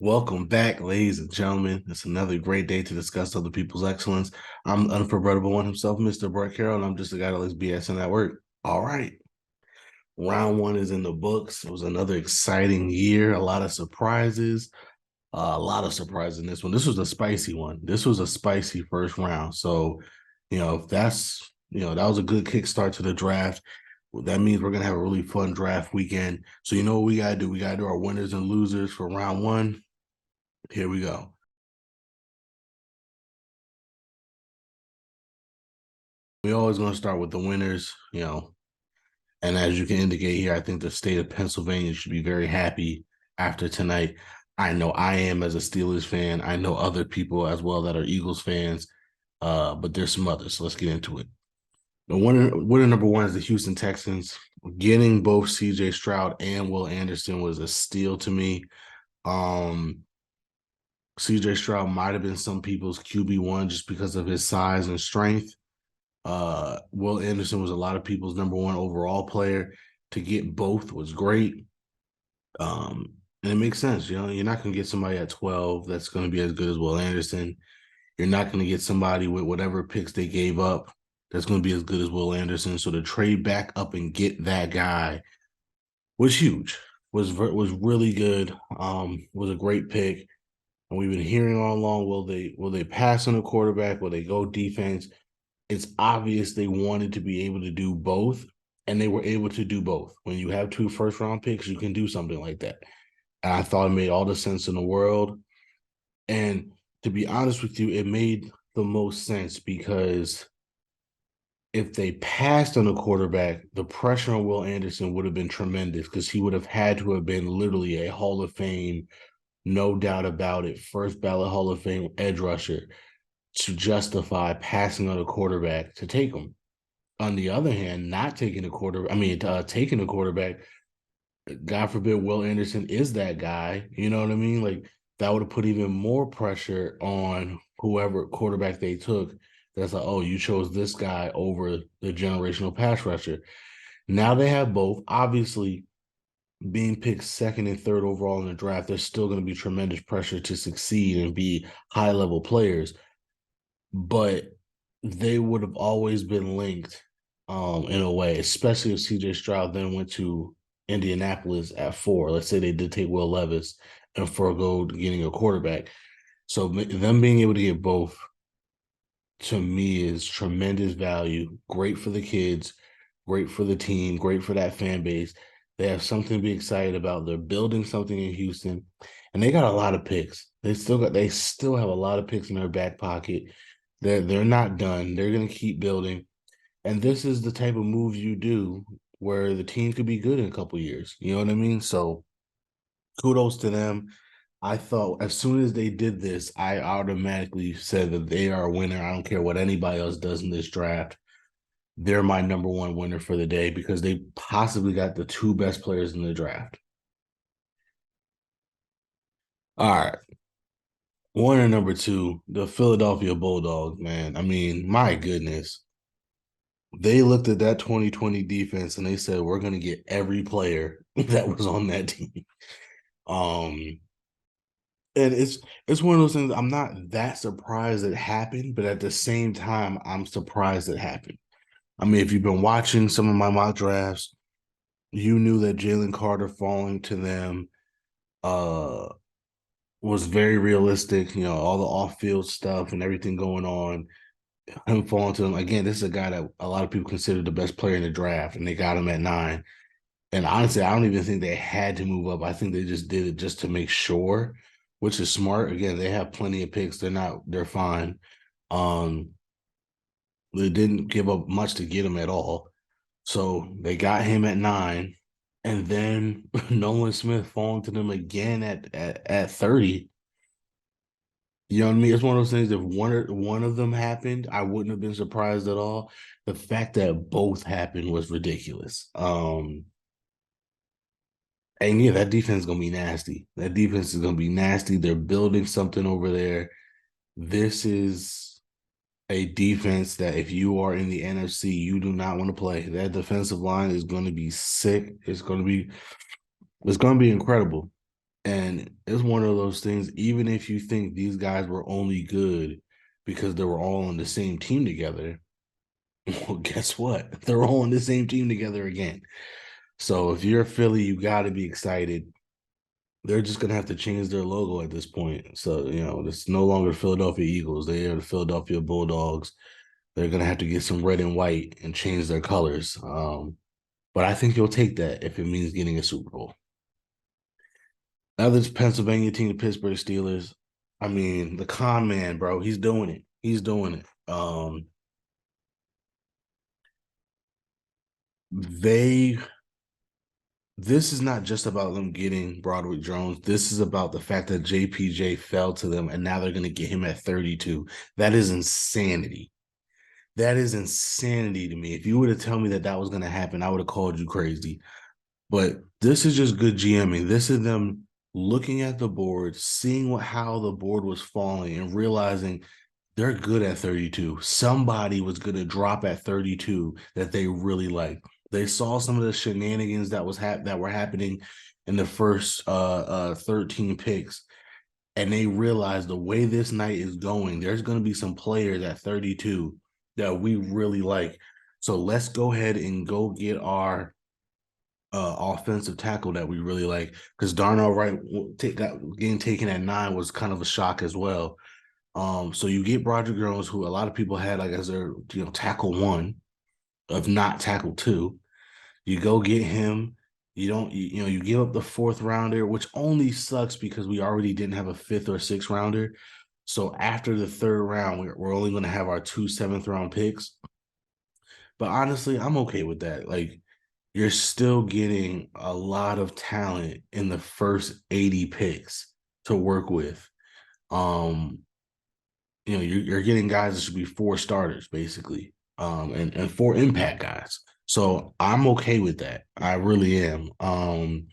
Welcome back, ladies and gentlemen. It's another great day to discuss other people's excellence. I'm the unforgettable one himself, Mr. Brett Carroll, and I'm just a guy that likes BS at work. All right. Round one is in the books. It was another exciting year, a lot of surprises, a lot of surprises in this one. This was a spicy one. This was a spicy first round. So, if that's, that was a good kickstart to the draft. That means we're going to have a really fun draft weekend. So, you know what we got to do? We got to do our winners and losers for round one. Here we go. We always going to start with the winners, and as you can indicate here, I think the state of Pennsylvania should be very happy after tonight. I know I am as a Steelers fan. I know other people as well that are Eagles fans, but there's some others. So let's get into it. The winner number one is the Houston Texans. Getting both C.J. Stroud and Will Anderson was a steal to me. C.J. Stroud might have been some people's QB1 just because of his size and strength. Will Anderson was a lot of people's number one overall player. To get both was great. And it makes sense. You're not going to get somebody at 12 that's going to be as good as Will Anderson. You're not going to get somebody with whatever picks they gave up that's going to be as good as Will Anderson. So to trade back up and get that guy was huge. Was really good. Was a great pick. And we've been hearing all along, will they pass on a quarterback? Will they go defense? It's obvious they wanted to be able to do both, and they were able to do both. When you have two first round picks, you can do something like that. And I thought it made all the sense in the world. And to be honest with you, it made the most sense because if they passed on a quarterback, the pressure on Will Anderson would have been tremendous because he would have had to have been literally a Hall of Fame, no doubt about it, first ballot Hall of Fame edge rusher to justify passing on a quarterback to take him. On the other hand, not taking a taking a quarterback, God forbid Will Anderson is that guy. You know what I mean? Like that would have put even more pressure on whoever quarterback they took. That's like, oh, you chose this guy over the generational pass rusher. Now they have both. Obviously, being picked second and third overall in the draft, there's still going to be tremendous pressure to succeed and be high level players. But they would have always been linked in a way, especially if CJ Stroud then went to Indianapolis at 4. Let's say they did take Will Levis and forego getting a quarterback. So them being able to get both to me is tremendous value. Great for the kids, great for the team, great for that fan base. They have something to be excited about. They're building something in Houston, and they got a lot of picks. They still have a lot of picks in their back pocket. They're not done. They're gonna keep building. And this is the type of moves you do where the team could be good in a couple years. You know what I mean? So kudos to them. I thought as soon as they did this, I automatically said that they are a winner. I don't care what anybody else does in this draft. They're my number one winner for the day because they possibly got the two best players in the draft. All right. One and number two, the Philadelphia Bulldogs, man. I mean, my goodness. They looked at that 2020 defense and they said, we're going to get every player that was on that team. Um, and it's one of those things. I'm not that surprised it happened, but at the same time, I'm surprised it happened. I mean, if you've been watching some of my mock drafts, you knew that Jalen Carter falling to them uh was very realistic. All the off-field stuff and everything going on. Him falling to them again. This is a guy that a lot of people consider the best player in the draft, and they got him at 9. And honestly, I don't even think they had to move up. I think they just did it just to make sure, which is smart. Again, they have plenty of picks. They're fine. Um, they didn't give up much to get him at all. So they got him at 9. And then Nolan Smith falling to them again at 30. You know what I mean? It's one of those things. If one of them happened, I wouldn't have been surprised at all. The fact that both happened was ridiculous. And yeah, that defense is gonna be nasty. That defense is gonna be nasty. They're building something over there. This is a defense that if you are in the NFC, you do not want to play. That defensive line is going to be sick. It's going to be incredible. And it's one of those things, even if you think these guys were only good because they were all on the same team together, well, guess what? They're all on the same team together again. So if you're Philly, you got to be excited. They're just going to have to change their logo at this point. So, it's no longer the Philadelphia Eagles. They are the Philadelphia Bulldogs. They're going to have to get some red and white and change their colors. But I think you'll take that if it means getting a Super Bowl. Now this Pennsylvania team, the Pittsburgh Steelers. I mean, the con man, bro, he's doing it. He's doing it. They this is not just about them getting Broderick Jones. This is about the fact that JPJ fell to them and now they're going to get him at 32. That is insanity. That is insanity to me. If you were to tell me that that was going to happen, I would have called you crazy. But this is just good GMing. This is them looking at the board, seeing how the board was falling and realizing they're good at 32. Somebody was going to drop at 32 that they really like. They saw some of the shenanigans that were happening in the first 13 picks, and they realized the way this night is going, there's going to be some players at 32 that we really like. So let's go ahead and go get our offensive tackle that we really like, because Darnell Wright getting taken at 9 was kind of a shock as well. So you get Broderick Jones, who a lot of people had like as their tackle 1, if not tackle 2. You go get him. You don't you give up the 4th rounder, which only sucks because we already didn't have a 5th or 6th rounder. So after the 3rd round, we're only going to have our 2 7th round picks. But honestly, I'm okay with that. Like, you're still getting a lot of talent in the first 80 picks to work with. Um, you're getting guys that should be 4 starters basically, and 4 impact guys. So I'm okay with that. I really am. And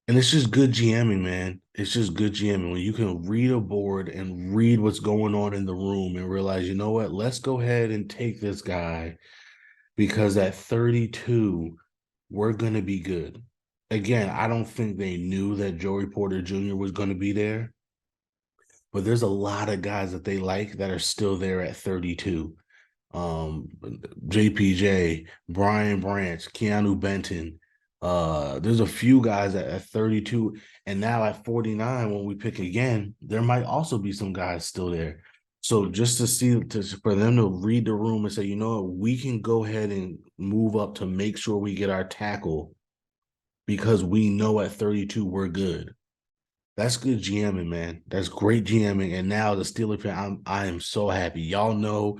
it's just good GMing, man. It's just good GMing when you can read a board and read what's going on in the room and realize, you know what? Let's go ahead and take this guy because at 32, we're going to be good. Again, I don't think they knew that Joey Porter Jr. was going to be there, but there's a lot of guys that they like that are still there at 32. JPJ, Brian Branch, Keanu Benton. There's a few guys at 32, and now at 49, when we pick again, there might also be some guys still there. So just for them to read the room and say, you know what, we can go ahead and move up to make sure we get our tackle because we know at 32 we're good. That's good GMing, man. That's great GMing. And now the Steelers fan, I am so happy. Y'all know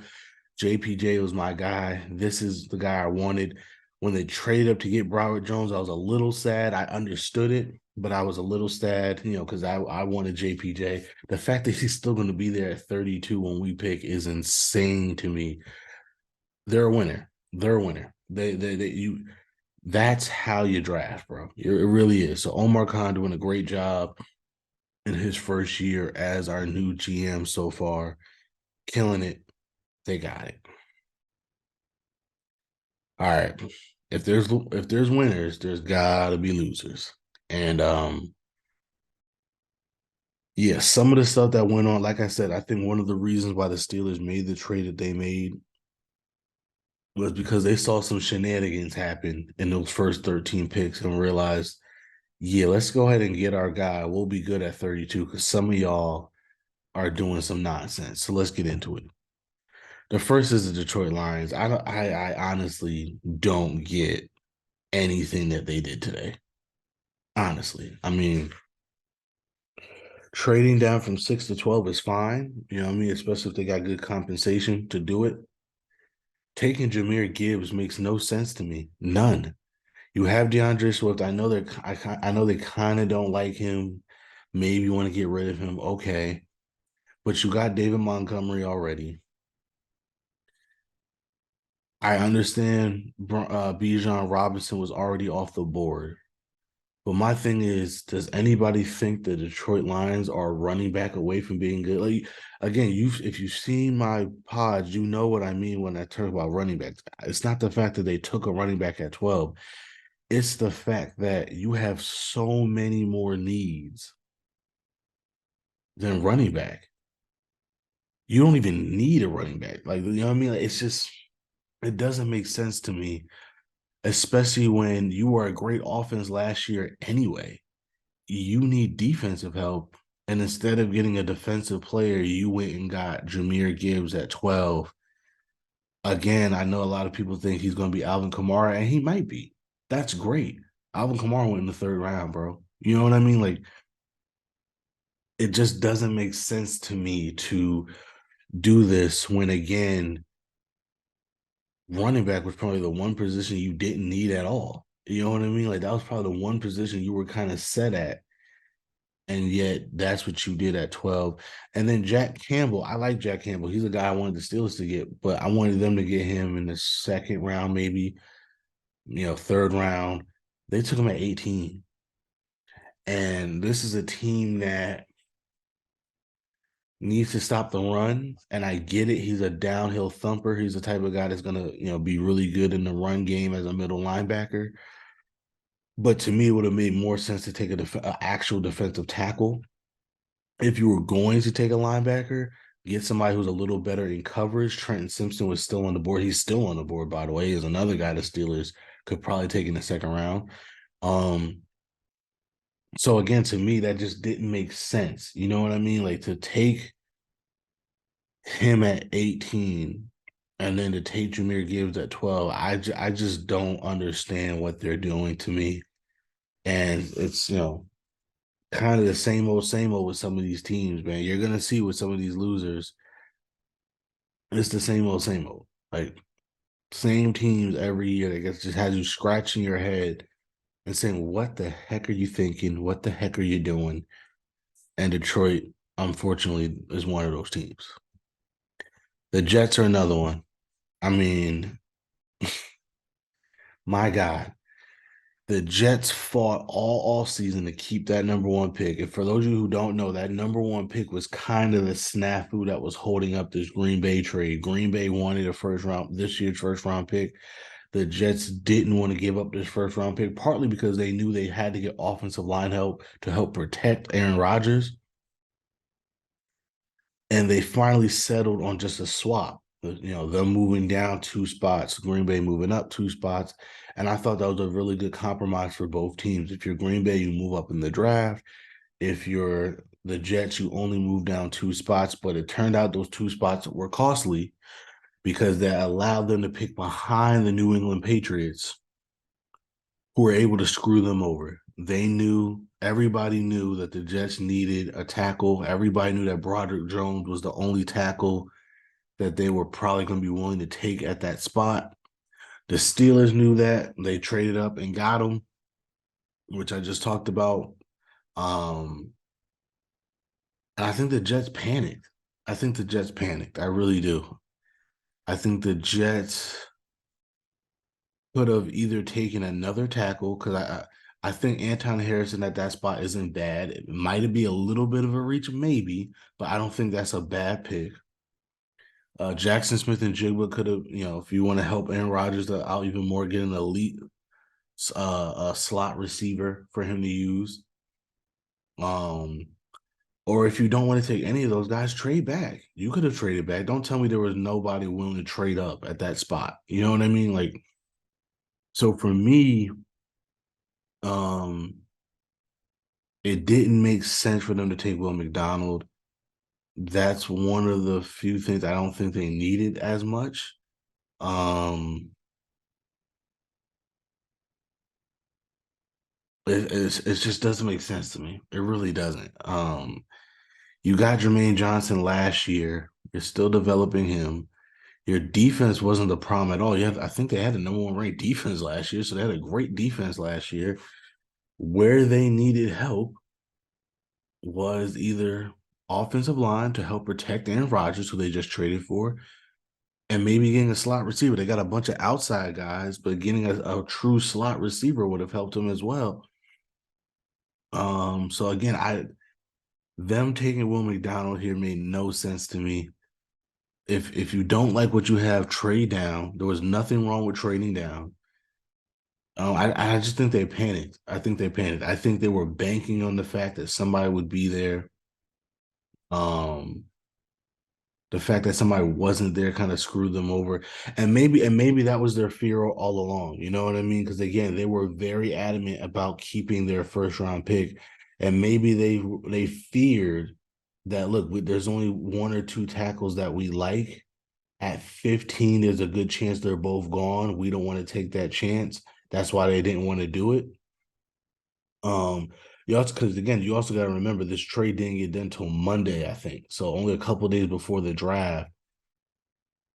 JPJ was my guy. This is the guy I wanted. When they traded up to get Broward Jones, I was a little sad. I understood it, but I was a little sad, because I wanted JPJ. The fact that he's still going to be there at 32 when we pick is insane to me. They're a winner. They're a winner. That's how you draft, bro. It really is. So Omar Khan doing a great job in his first year as our new GM so far, killing it. They got it. All right. If there's winners, there's gotta be losers. And yeah, some of the stuff that went on, like I said, I think one of the reasons why the Steelers made the trade that they made was because they saw some shenanigans happen in those first 13 picks and realized, yeah, let's go ahead and get our guy. We'll be good at 32 because some of y'all are doing some nonsense. So let's get into it. The first is the Detroit Lions. I honestly don't get anything that they did today. Honestly, I mean, trading down from 6 to 12 is fine. You know what I mean? Especially if they got good compensation to do it. Taking Jameer Gibbs makes no sense to me. None. You have DeAndre Swift. I know they kind of don't like him. Maybe you want to get rid of him. Okay. But you got David Montgomery already. I understand Bijan Robinson was already off the board. But my thing is, does anybody think the Detroit Lions are running back away from being good? Like, again, if you've seen my pods, you know what I mean when I talk about running backs. It's not the fact that they took a running back at 12. It's the fact that you have so many more needs than running back. You don't even need a running back. Like, you know what I mean? Like, it's just, it doesn't make sense to me, especially when you were a great offense last year anyway. You need defensive help. And instead of getting a defensive player, you went and got Jahmyr Gibbs at 12. Again, I know a lot of people think he's going to be Alvin Kamara, and he might be. That's great. Alvin Kamara went in the third round, bro. You know what I mean? Like, it just doesn't make sense to me to do this when, again, running back was probably the one position you didn't need at all. You know what I mean? Like, that was probably the one position you were kind of set at. And yet that's what you did at 12. And then Jack Campbell, I like Jack Campbell. He's a guy I wanted the Steelers to get, but I wanted them to get him in the second round, maybe, third round. They took him at 18. And this is a team that needs to stop the run. And I get it. He's a downhill thumper. He's the type of guy that's gonna, be really good in the run game as a middle linebacker. But to me, it would have made more sense to take a actual defensive tackle. If you were going to take a linebacker, get somebody who's a little better in coverage. Trenton Simpson was still on the board. He's still on the board, by the way. Is another guy the Steelers could probably take in the second round. Um, so again, to me, that just didn't make sense. You know what I mean? Like, to take him at 18 and then to take Jahmyr Gibbs at 12, I just don't understand what they're doing to me. And it's, kind of the same old with some of these teams, man. You're gonna see with some of these losers, it's the same old. Like, same teams every year. That just has you scratching your head and saying, "What the heck are you thinking? What the heck are you doing?" And Detroit, unfortunately, is one of those teams. The Jets are another one. I mean, my God, the Jets fought all season to keep that number one pick. And for those of you who don't know, that number one pick was kind of the snafu that was holding up this Green Bay trade. Green Bay wanted this year's first round pick. The Jets didn't want to give up this first round pick, partly because they knew they had to get offensive line help to help protect Aaron Rodgers. And they finally settled on just a swap. Them moving down two spots, Green Bay moving up two spots. And I thought that was a really good compromise for both teams. If you're Green Bay, you move up in the draft. If you're the Jets, you only move down two spots. But it turned out those two spots were costly because that allowed them to pick behind the New England Patriots, who were able to screw them over. Everybody knew that the Jets needed a tackle. Everybody knew that Broderick Jones was the only tackle that they were probably going to be willing to take at that spot. The Steelers knew that. They traded up and got him, which I just talked about. And I think the Jets panicked. I really do. I think the Jets could have either taken another tackle because I think Anton Harrison at that spot isn't bad. It might be a little bit of a reach, maybe, but I don't think that's a bad pick. Jackson Smith and Jigba could have, if you want to help Aaron Rodgers out even more, get an elite slot receiver for him to use. Or if you don't want to take any of those guys, trade back. You could have traded back. Don't tell me there was nobody willing to trade up at that spot. You know what I mean? Like, so for me, um, it didn't make sense for them to take Will McDonald. That's one of the few things I don't think they needed as much. It just doesn't make sense to me. It really doesn't. You got Jermaine Johnson last year. You're still developing him. Your defense wasn't the problem at all. I think they had the number one ranked defense last year, so they had a great defense last year. Where they needed help was either offensive line to help protect Aaron Rodgers, who they just traded for, and maybe getting a slot receiver. They got a bunch of outside guys, but getting a true slot receiver would have helped them as well. So again, them taking Will McDonald here made no sense to me. If you don't like what you have, trade down. There was nothing wrong with trading down. I just think they panicked. I think they panicked. I think they were banking on the fact that somebody would be there. Um, the fact that somebody wasn't there kind of screwed them over, and maybe that was their fear all along. You know what I mean? Because again, they were very adamant about keeping their first round pick, and maybe they feared that look, there's only one or two tackles that we like. At 15, there's a good chance they're both gone. We don't want to take that chance. That's why they didn't want to do it. Um, you also because again, you also got to remember this trade didn't get done until Monday, I think. So only a couple days before the draft.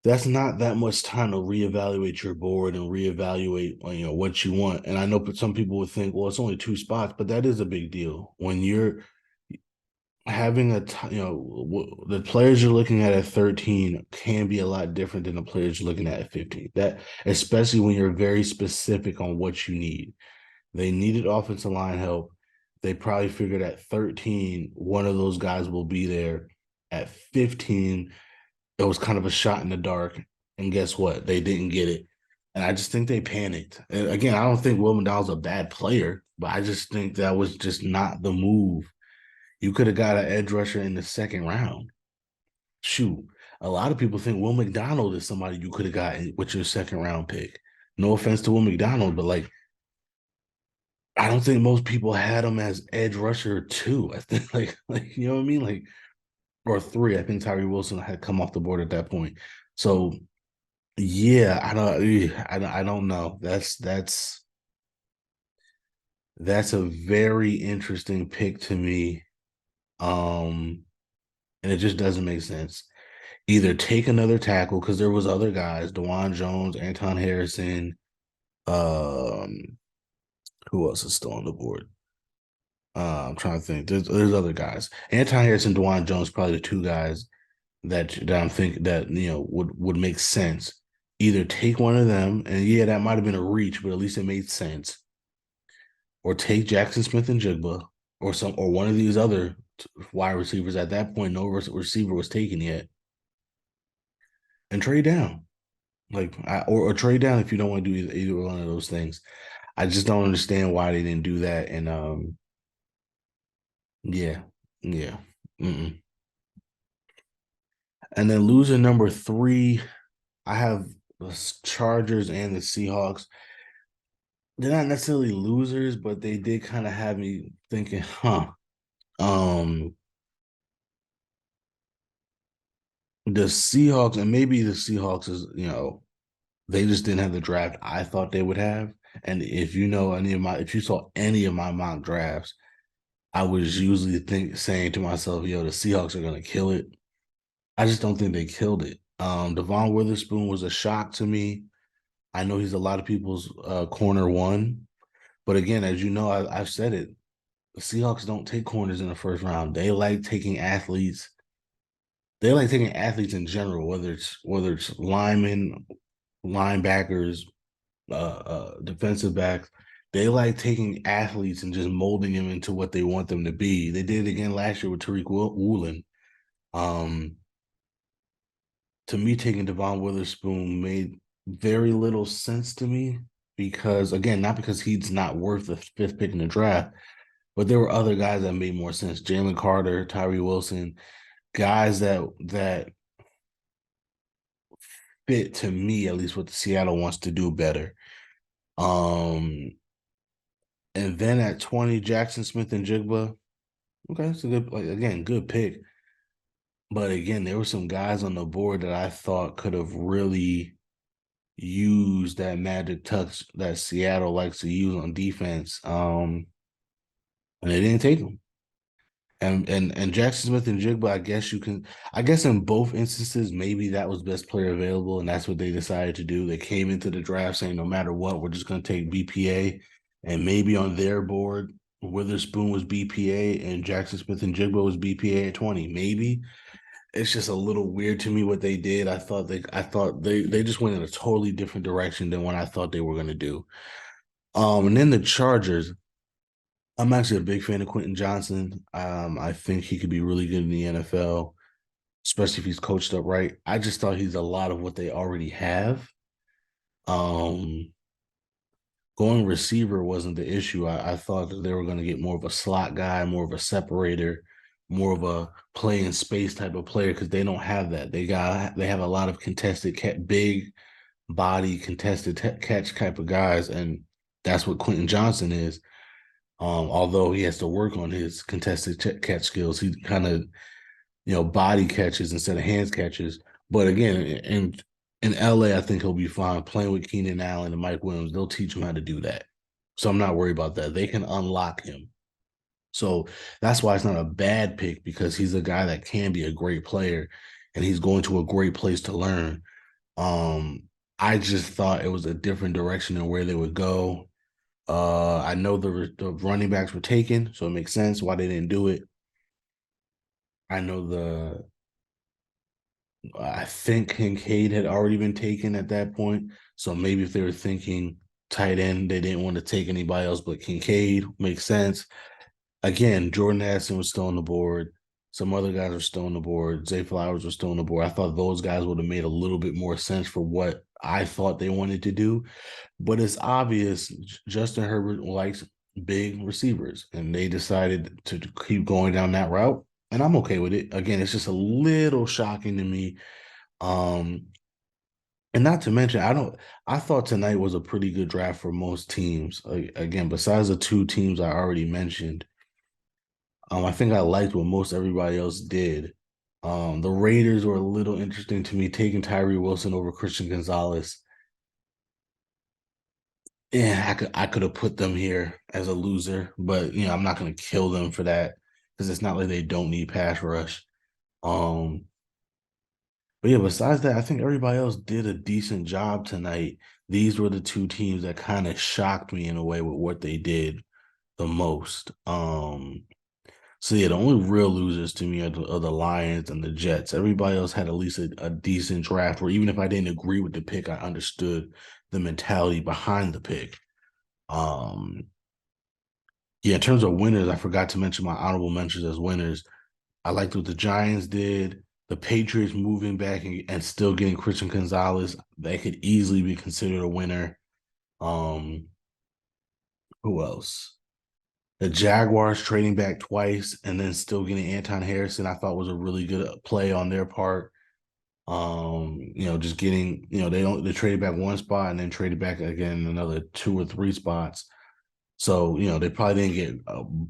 That's not that much time to reevaluate your board and reevaluate what you want. And I know some people would think, well, it's only two spots, but that is a big deal when you're having the players you're looking at 13 can be a lot different than the players you're looking at 15. That especially when you're very specific on what you need. They needed offensive line help. They probably figured at 13, one of those guys will be there. At 15, it was kind of a shot in the dark. And guess what? They didn't get it. And I just think they panicked. And again, I don't think Will McDonald's a bad player, but I just think that was just not the move. You could have got an edge rusher in the second round. Shoot, a lot of people think Will McDonald is somebody you could have gotten with your second round pick. No offense to Will McDonald, but like I don't think most people had him as edge rusher two. I think like you know what I mean, like or three. I think Tyree Wilson had come off the board at that point. So yeah, I don't know. That's a very interesting pick to me. Um, and it just doesn't make sense. Either take another tackle because there was other guys, Dewan Jones, Anton Harrison. Um, who else is still on the board? I'm trying to think. There's other guys. Anton Harrison, Dewan Jones, probably the two guys that I'm thinking that would make sense. Either take one of them, and yeah, that might have been a reach, but at least it made sense. Or take Jackson Smith and Jigba, or one of these other wide receivers. At that point, no receiver was taken yet, and trade down. Or trade down if you don't want to do either one of those things. I just don't understand why they didn't do that. And yeah, yeah. Mm-mm. And then loser number three, I have the Chargers and the Seahawks. They're not necessarily losers, but they did kind of have me thinking, huh. Um, the Seahawks, and maybe the Seahawks is, they just didn't have the draft I thought they would have. And if you saw any of my mock drafts, I was usually saying to myself, yo, the Seahawks are gonna kill it. I just don't think they killed it. Devon Witherspoon was a shock to me. I know he's a lot of people's corner one, but again, as you know, I've said it. The Seahawks don't take corners in the first round. They like taking athletes. They like taking athletes in general, whether it's linemen, linebackers, defensive backs. They like taking athletes and just molding them into what they want them to be. They did it again last year with Tariq Woolen. Um, to me, taking Devon Witherspoon made very little sense to me because, again, not because he's not worth the fifth pick in the draft, but there were other guys that made more sense. Jalen Carter, Tyree Wilson, guys that fit to me at least what the Seattle wants to do better. Um, and then at 20, Jackson Smith and Jigba. Okay, it's a good, like again, good pick. But again, there were some guys on the board that I thought could have really used that magic touch that Seattle likes to use on defense. And they didn't take them. And Jackson Smith and Jigba, I guess in both instances, maybe that was best player available, and that's what they decided to do. They came into the draft saying, no matter what, we're just going to take BPA, and maybe on their board, Witherspoon was BPA and Jackson Smith and Jigba was BPA at 20. Maybe it's just a little weird to me what they did. I thought they just went in a totally different direction than what I thought they were going to do. And then the Chargers. I'm actually a big fan of Quentin Johnson. I think he could be really good in the NFL, especially if he's coached up right. I just thought he's a lot of what they already have. Um, Going receiver wasn't the issue. I thought that they were going to get more of a slot guy, more of a separator, more of a play in space type of player because they don't have that. They have a lot of big body catch type of guys, and that's what Quentin Johnson is. Although he has to work on his catch skills, he kind of body catches instead of hands catches. But again, in LA, I think he'll be fine playing with Keenan Allen and Mike Williams. They'll teach him how to do that. So I'm not worried about that. They can unlock him. So that's why it's not a bad pick because he's a guy that can be a great player and he's going to a great place to learn. Um, I just thought it was a different direction than where they would go. I know the running backs were taken, so it makes sense why they didn't do it. I know I think Kincaid had already been taken at that point. So maybe if they were thinking tight end, they didn't want to take anybody else but Kincaid. Makes sense. Again, Jordan Addison was still on the board. Some other guys were still on the board. Zay Flowers was still on the board. I thought those guys would have made a little bit more sense for what I thought they wanted to do. But it's obvious Justin Herbert likes big receivers, and they decided to keep going down that route. And I'm okay with it. Again, it's just a little shocking to me. Um, and not to mention, I thought tonight was a pretty good draft for most teams. Again, besides the two teams I already mentioned, I think I liked what most everybody else did. The Raiders were a little interesting to me, taking Tyree Wilson over Christian Gonzalez. Yeah, I could have put them here as a loser, but I'm not gonna kill them for that because it's not like they don't need pass rush. Um, but yeah, besides that, I think everybody else did a decent job tonight. These were the two teams that kind of shocked me in a way with what they did the most. So yeah, the only real losers to me are the Lions and the Jets. Everybody else had at least a decent draft where even if I didn't agree with the pick, I understood the mentality behind the pick. Um, yeah, in terms of winners, I forgot to mention my honorable mentions as winners. I liked what the Giants did. The Patriots moving back and still getting Christian Gonzalez. That could easily be considered a winner. Um, who else? The Jaguars trading back twice and then still getting Anton Harrison, I thought was a really good play on their part. Just getting, they traded back one spot and then traded back again another two or three spots. So, they probably didn't get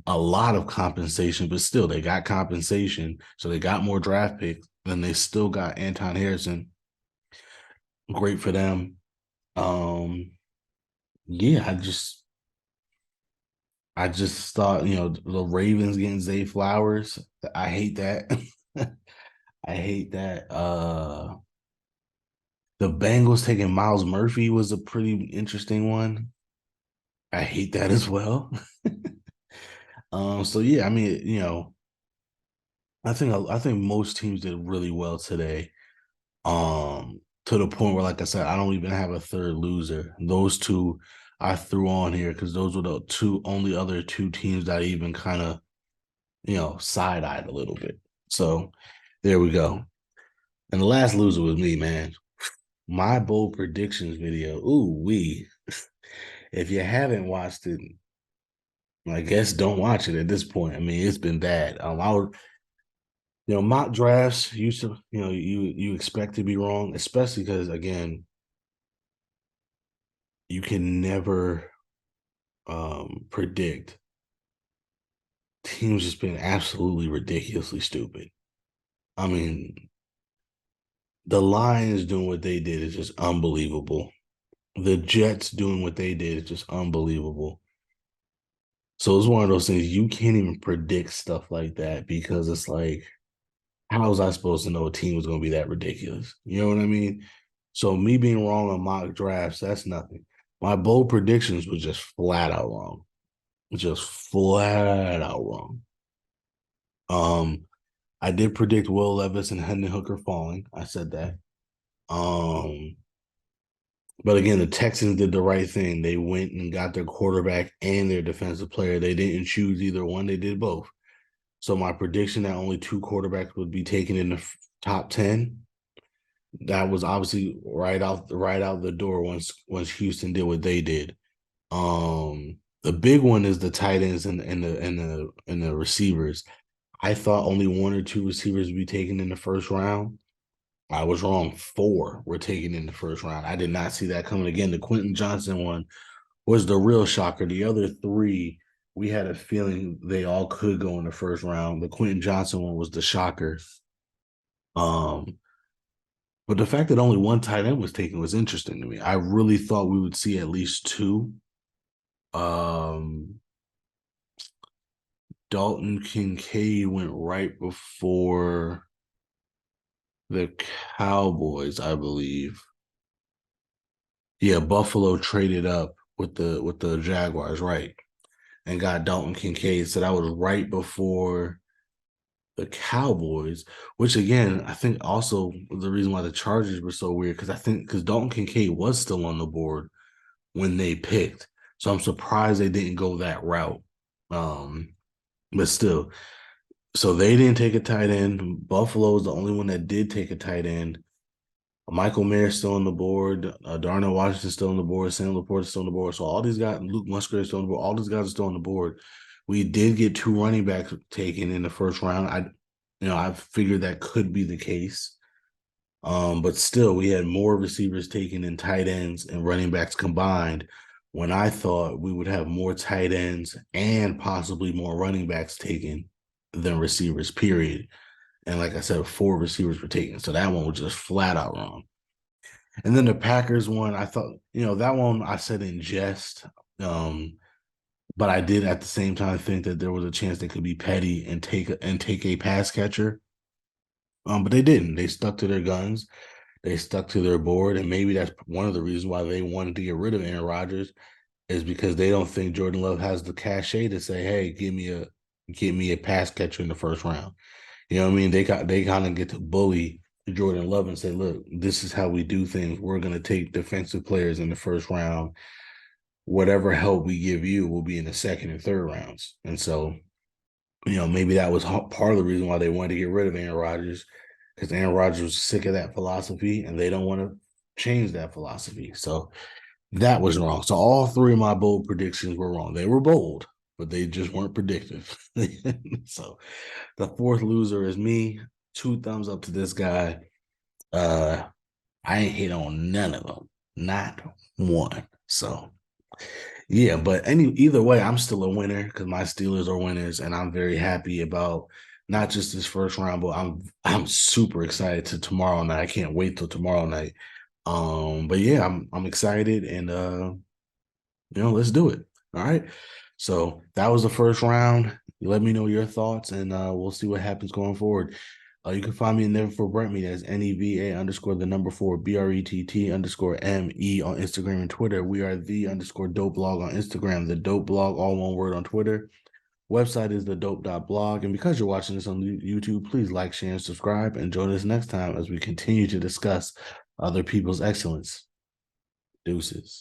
a lot of compensation, but still they got compensation. So they got more draft picks, then they still got Anton Harrison. Great for them. Um, yeah, I just thought, the Ravens getting Zay Flowers. I hate that. I hate that. The Bengals taking Miles Murphy was a pretty interesting one. I hate that as well. So yeah, I mean, I think most teams did really well today. To the point where, like I said, I don't even have a third loser. Those two I threw on here because those were the two only other two teams that I even kind of, side-eyed a little bit. So there we go. And the last loser was me, man. My bold predictions video. Ooh, if you haven't watched it, I guess don't watch it at this point. I mean, it's been bad. I would, mock drafts used to, you expect to be wrong, especially because again, you can never predict. Teams just been absolutely ridiculously stupid. I mean, the Lions doing what they did is just unbelievable. The Jets doing what they did is just unbelievable. So it's one of those things you can't even predict stuff like that because it's like, how was I supposed to know a team was going to be that ridiculous? You know what I mean? So me being wrong on mock drafts, that's nothing. My bold predictions was just flat out wrong. Just flat out wrong. Um, I did predict Will Levis and Hendon Hooker falling. I said that. Um, but again, the Texans did the right thing. They went and got their quarterback and their defensive player. They didn't choose either one. They did both. So my prediction that only two quarterbacks would be taken in the top 10, that was obviously right out the door once Houston did what they did. The big one is the tight ends and the receivers. I thought only one or two receivers would be taken in the first round. I was wrong. Four were taken in the first round. I did not see that coming. Again, the Quentin Johnson one was the real shocker. The other three, we had a feeling they all could go in the first round. The Quentin Johnson one was the shocker. Um, but the fact that only one tight end was taken was interesting to me. I really thought we would see at least two. Um, Dalton Kincaid went right before the Cowboys, I believe. Yeah, Buffalo traded up with the Jaguars, right? And got Dalton Kincaid. So that was right before the Cowboys, which again, I think also the reason why the Chargers were so weird because Dalton Kincaid was still on the board when they picked. So I'm surprised they didn't go that route. Um, but still, so they didn't take a tight end. Buffalo is the only one that did take a tight end. Michael Mayer's still on the board. Darnell Washington's still on the board. Sam Laporte's still on the board. So all these guys, Luke Musgrave's still on the board. All these guys are still on the board. We did get two running backs taken in the first round. I figured that could be the case. But still, we had more receivers taken in tight ends and running backs combined. When I thought we would have more tight ends and possibly more running backs taken than receivers. Period. And like I said, four receivers were taken. So that one was just flat out wrong. And then the Packers one, I thought, that one I said in jest. But I did at the same time think that there was a chance they could be petty and take a pass catcher. But they didn't. They stuck to their guns. They stuck to their board, and maybe that's one of the reasons why they wanted to get rid of Aaron Rodgers is because they don't think Jordan Love has the cachet to say, "Hey, give me a pass catcher in the first round." You know what I mean? They kind of get to bully Jordan Love and say, "Look, this is how we do things. We're going to take defensive players in the first round. Whatever help we give you will be in the second and third rounds." And so, maybe that was part of the reason why they wanted to get rid of Aaron Rodgers because Aaron Rodgers was sick of that philosophy and they don't want to change that philosophy. So that was wrong. So all three of my bold predictions were wrong. They were bold, but they just weren't predictive. So the fourth loser is me. 2 thumbs up to this guy. Uh, I ain't hit on none of them, not one. So yeah, but either way, I'm still a winner because my Steelers are winners, and I'm very happy about not just this first round, but I'm super excited to tomorrow night. I can't wait till tomorrow night. But yeah, I'm excited, and let's do it. All right. So that was the first round. Let me know your thoughts, and we'll see what happens going forward. You can find me in Never for Brent Me. That's NEVA_4 BRETT_ME on Instagram and Twitter. We are the_dope blog on Instagram, the dope blog, all one word on Twitter. Website is the dope.blog. And because you're watching this on YouTube, please like, share, and subscribe. And join us next time as we continue to discuss other people's excellence. Deuces.